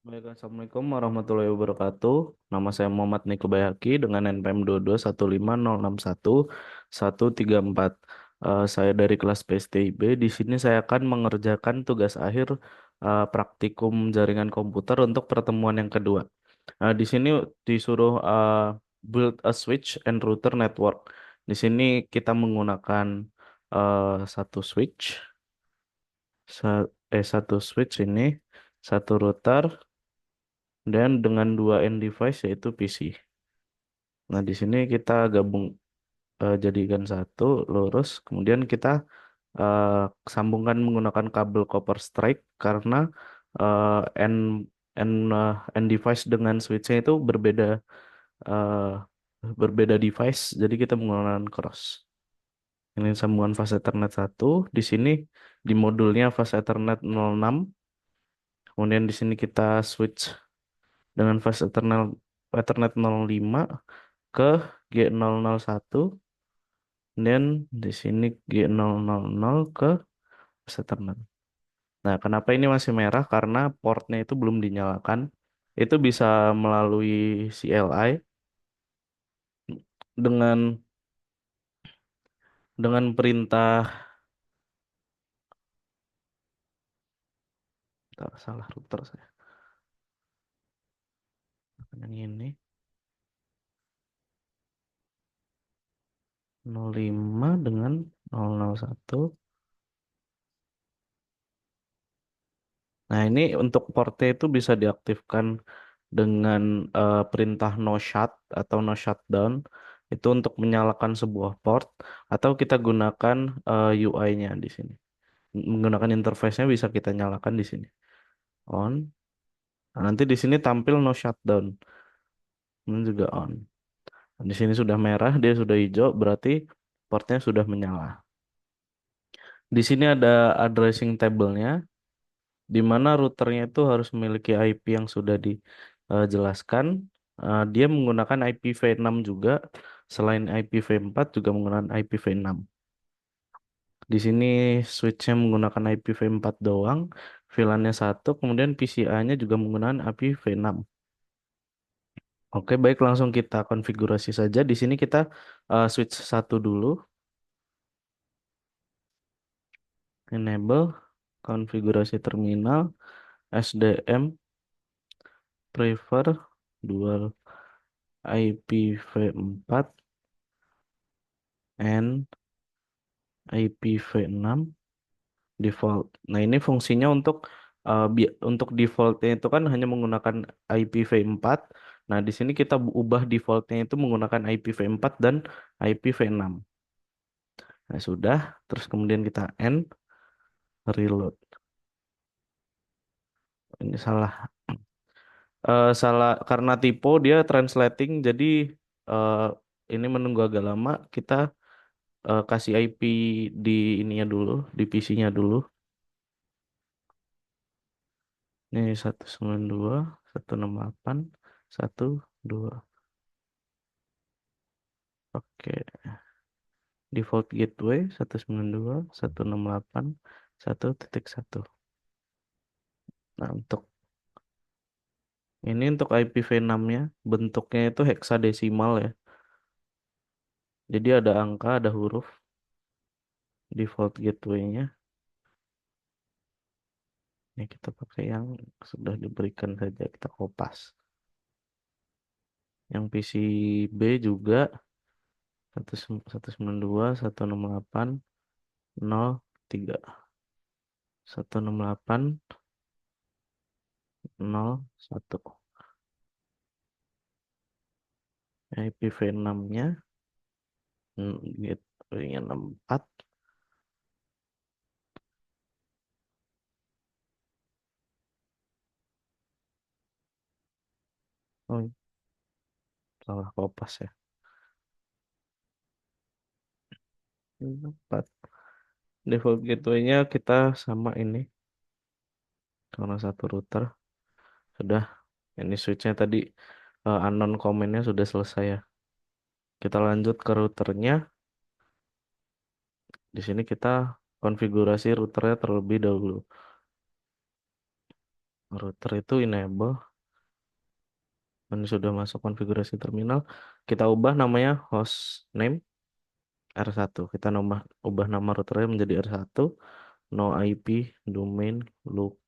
Baik, Assalamualaikum warahmatullahi wabarakatuh. Nama saya Muhammad Niko Bayaki dengan NPM 221506134. Saya dari kelas PSTIB. Di sini saya akan mengerjakan tugas akhir praktikum jaringan komputer untuk pertemuan yang kedua. Di sini disuruh build a switch and router network. Di sini kita menggunakan satu switch, satu switch ini, satu router dan dengan dua end device yaitu PC. Nah, di sini kita gabung jadikan satu lurus, kemudian kita eh, sambungkan menggunakan kabel copper strike karena eh, end end device dengan switchnya itu eh, berbeda device, jadi kita menggunakan cross. Ini sambungan fase Ethernet satu. Di sini di modulnya fase Ethernet 06. Kemudian di sini kita switch dengan fase Ethernet 05 ke G001 dan di sini G000 ke Ethernet. Nah, kenapa ini masih merah? Karena portnya itu belum dinyalakan. Itu bisa melalui CLI dengan perintah. Bentar, salah router saya. Yang ini 05 dengan 001. Nah, ini untuk portnya itu bisa diaktifkan dengan perintah no shut atau no shutdown. Itu untuk menyalakan sebuah port atau kita gunakan UI-nya di sini. Menggunakan interface-nya bisa kita nyalakan di sini. On. Nah, nanti di sini tampil no shutdown. Ini juga on. Nah, di sini sudah merah, dia sudah hijau, berarti portnya sudah menyala. Di sini ada addressing table-nya, di mana routernya itu harus memiliki IP yang sudah dijelaskan. Dia menggunakan IPv6 juga, selain IPv4 juga menggunakan IPv6. Di sini switch-nya menggunakan IPv4 doang, VLAN-nya satu, kemudian PCIe-nya juga menggunakan IPv6. Oke, baik langsung kita konfigurasi saja. Di sini kita switch satu dulu, enable konfigurasi terminal, SDM prefer dual IPv4 and IPv6 default. Nah, ini fungsinya untuk defaultnya itu kan hanya menggunakan IPv4. Nah, di sini kita ubah defaultnya itu menggunakan IPv4 dan IPv6. Nah, sudah. Terus kemudian kita end reload. Ini salah karena typo dia translating jadi eh, ini menunggu agak lama. Kita kasih IP di ininya dulu, di PC-nya dulu. Ini 192.168.1.2. Oke, default gateway 192.168.1.1. Nah, untuk IPv6-nya bentuknya itu heksadesimal ya. Jadi ada angka, ada huruf default gateway-nya. Ini kita pakai yang sudah diberikan saja, kita kopas. Yang PCB juga 192.168.0.3. 168.0.1. IPv6-nya gateway-nya 64. Oh, salah kopas ya. 64. Default gateway-nya kita sama ini karena satu router. Sudah, ini switch-nya tadi unknown comment-nya sudah selesai ya. Kita lanjut ke routernya. Di sini kita konfigurasi routernya terlebih dahulu. Router itu enable. Ini sudah masuk konfigurasi terminal. Kita ubah namanya host name R1. Kita ubah nama routernya menjadi R1. No IP, domain, lookup.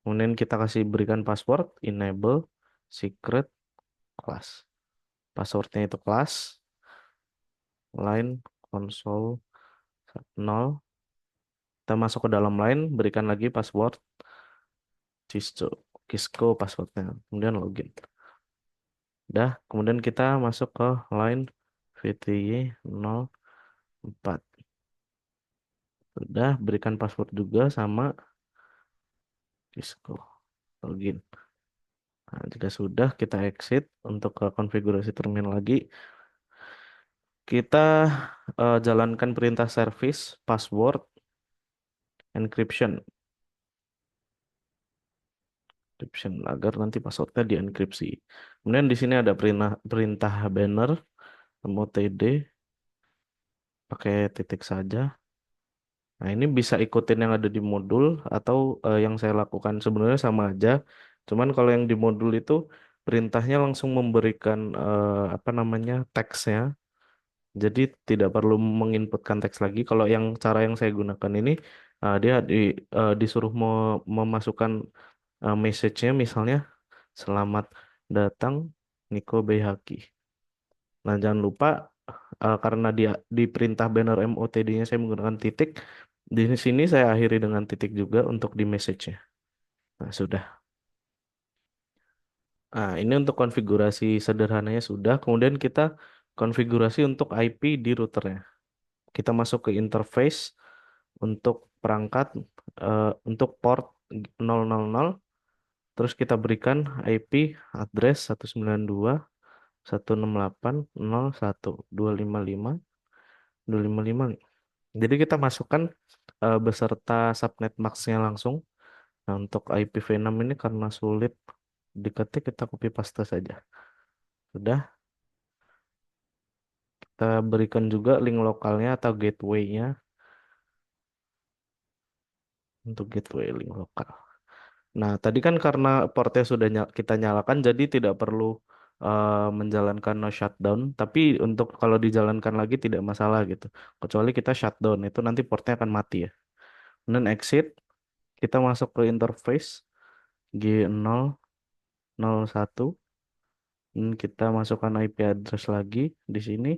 Kemudian kita kasih berikan password, enable, secret, class. Passwordnya itu class, line, console, 0. Kita masuk ke dalam line, berikan lagi password, Cisco passwordnya. Kemudian login. Udah, kemudian kita masuk ke line VTY 04. Udah, berikan password juga sama Cisco. Login. Nah, jika sudah, kita exit untuk ke konfigurasi terminal lagi. Kita jalankan perintah service password encryption. Encryption agar nanti passwordnya dienkripsi. Kemudian di sini ada perintah banner motd pakai titik saja. Nah, ini bisa ikutin yang ada di modul atau yang saya lakukan sebenarnya sama aja. Cuman kalau yang di modul itu perintahnya langsung memberikan apa namanya teksnya. Jadi tidak perlu menginputkan teks lagi. Kalau yang cara yang saya gunakan ini dia disuruh memasukkan message-nya misalnya selamat datang Niko Beihaki. Nah, jangan lupa karena dia di perintah banner MOTD-nya saya menggunakan titik. Di sini saya akhiri dengan titik juga untuk di message-nya. Nah, sudah. Nah, ini untuk konfigurasi sederhananya sudah. Kemudian kita konfigurasi untuk IP di routernya. Kita masuk ke interface untuk perangkat untuk port 000. Terus kita berikan IP address 192.168.01.255.255. Jadi kita masukkan beserta subnet max-nya langsung. Nah, untuk IPv6 ini karena sulit diketik, kita copy paste saja. Sudah, kita berikan juga link lokalnya atau gateway-nya untuk gateway link lokal. Nah, tadi kan karena portnya sudah kita nyalakan, jadi tidak perlu menjalankan no shutdown. Tapi untuk kalau dijalankan lagi tidak masalah gitu. Kecuali kita shutdown, itu nanti portnya akan mati ya. Kemudian exit, kita masuk ke interface G001. Kita masukkan IP address lagi di sini.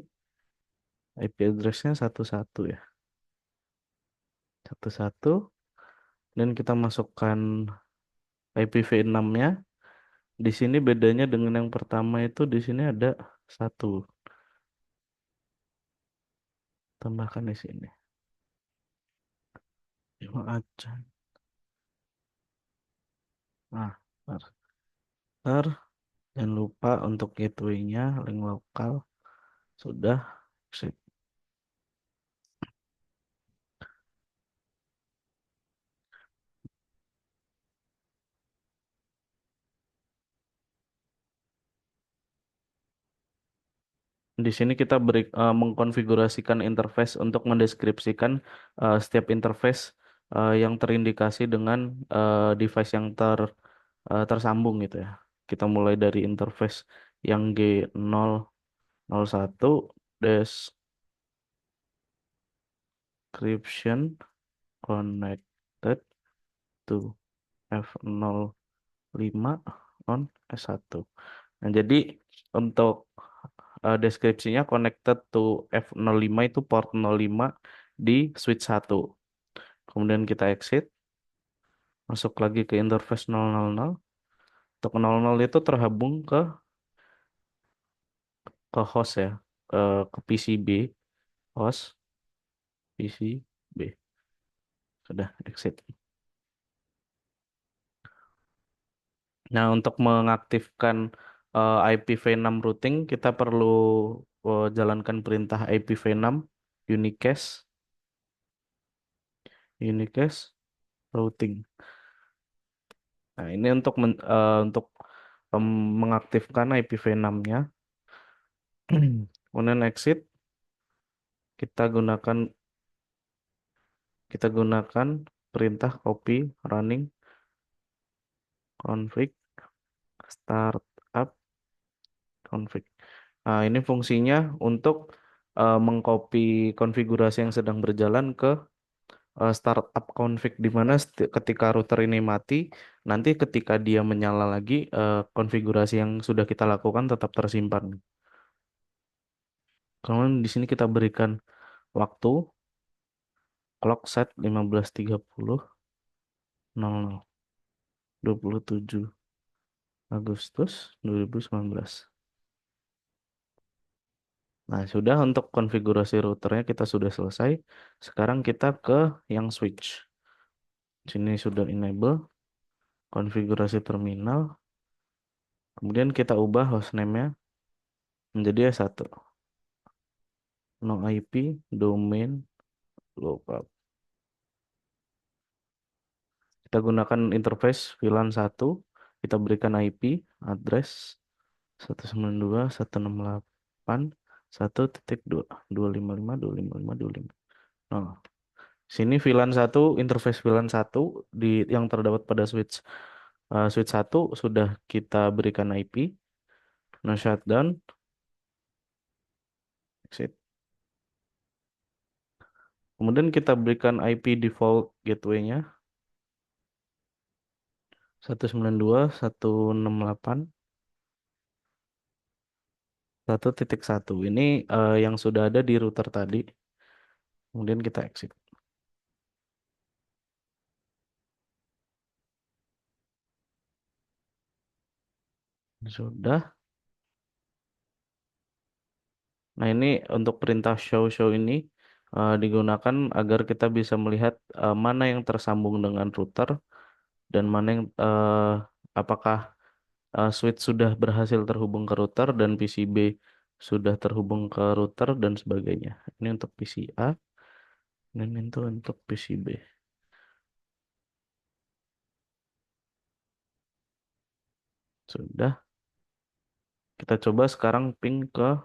IP addressnya 11 ya. 11. Dan kita masukkan IPv6-nya. Di sini bedanya dengan yang pertama itu di sini ada 1. Tambahkan di sini. Cuma aja. Nah, ntar. Ntar. Jangan lupa untuk gateway-nya, link lokal. Sudah. Sip. Di sini kita mengkonfigurasikan interface untuk mendeskripsikan setiap interface yang terindikasi dengan device yang tersambung gitu ya. Kita mulai dari interface yang G001 description connected to F05 on S1. Nah, jadi untuk deskripsinya connected to F05 itu port 05 di switch 1. Kemudian kita exit, masuk lagi ke interface 000. Untuk 00 itu terhubung ke host ya, ke PCB, host PCB. Sudah exit. Nah, untuk mengaktifkan IPv6 routing, kita perlu jalankan perintah IPv6 unicast unicast routing. Nah, ini untuk mengaktifkan IPv6-nya. Kemudian exit, kita gunakan kita gunakan perintah copy running config startup config. Nah, ini fungsinya untuk mengcopy konfigurasi yang sedang berjalan ke startup config di mana ketika router ini mati, nanti ketika dia menyala lagi, konfigurasi yang sudah kita lakukan tetap tersimpan. Kemudian di sini kita berikan waktu clock set 15.30 00 27 Agustus 2019. Nah, sudah untuk konfigurasi routernya kita sudah selesai. Sekarang kita ke yang switch. Sini sudah enable konfigurasi terminal. Kemudian kita ubah hostname-nya menjadi S1. No IP, domain, lookup. Kita gunakan interface VLAN 1. Kita berikan IP, address 192.168.1.255.255.255. Nah, sini VLAN 1, interface VLAN 1 yang terdapat pada switch switch 1 sudah kita berikan IP, no shutdown, exit. Kemudian kita berikan IP default gateway-nya 192.168.1.1. Ini yang sudah ada di router tadi. Kemudian kita exit. Sudah. Nah, ini untuk perintah show ini digunakan agar kita bisa melihat mana yang tersambung dengan router dan mana yang apakah switch sudah berhasil terhubung ke router dan PCB sudah terhubung ke router dan sebagainya. Ini untuk PCA dan itu untuk PCB. Sudah. Kita coba sekarang ping ke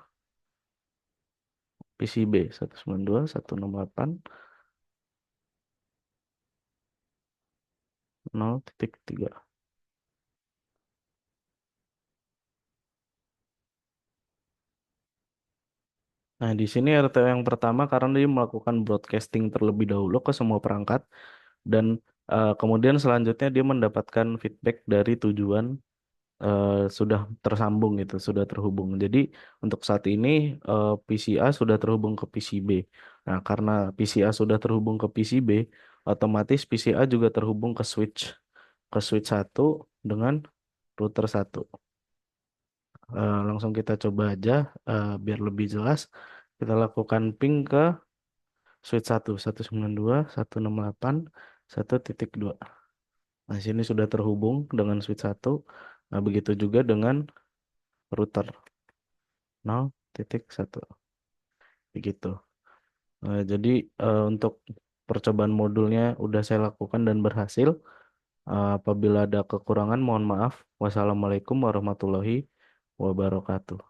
PCB 192.168.0.3. Nah, di sini RTO yang pertama karena dia melakukan broadcasting terlebih dahulu ke semua perangkat dan kemudian selanjutnya dia mendapatkan feedback dari tujuan sudah tersambung gitu, sudah terhubung. Jadi untuk saat ini PCA sudah terhubung ke PCB. Nah, karena PCA sudah terhubung ke PCB, otomatis PCA juga terhubung ke switch 1 dengan router 1. Langsung kita coba aja biar lebih jelas. Kita lakukan ping ke switch 1 192.168.1.2. Nah, sini sudah terhubung dengan switch 1. Nah, begitu juga dengan router 0.1. Begitu. Jadi untuk percobaan modulnya udah saya lakukan dan berhasil. Apabila ada kekurangan mohon maaf. Wassalamualaikum warahmatullahi wabarakatuh.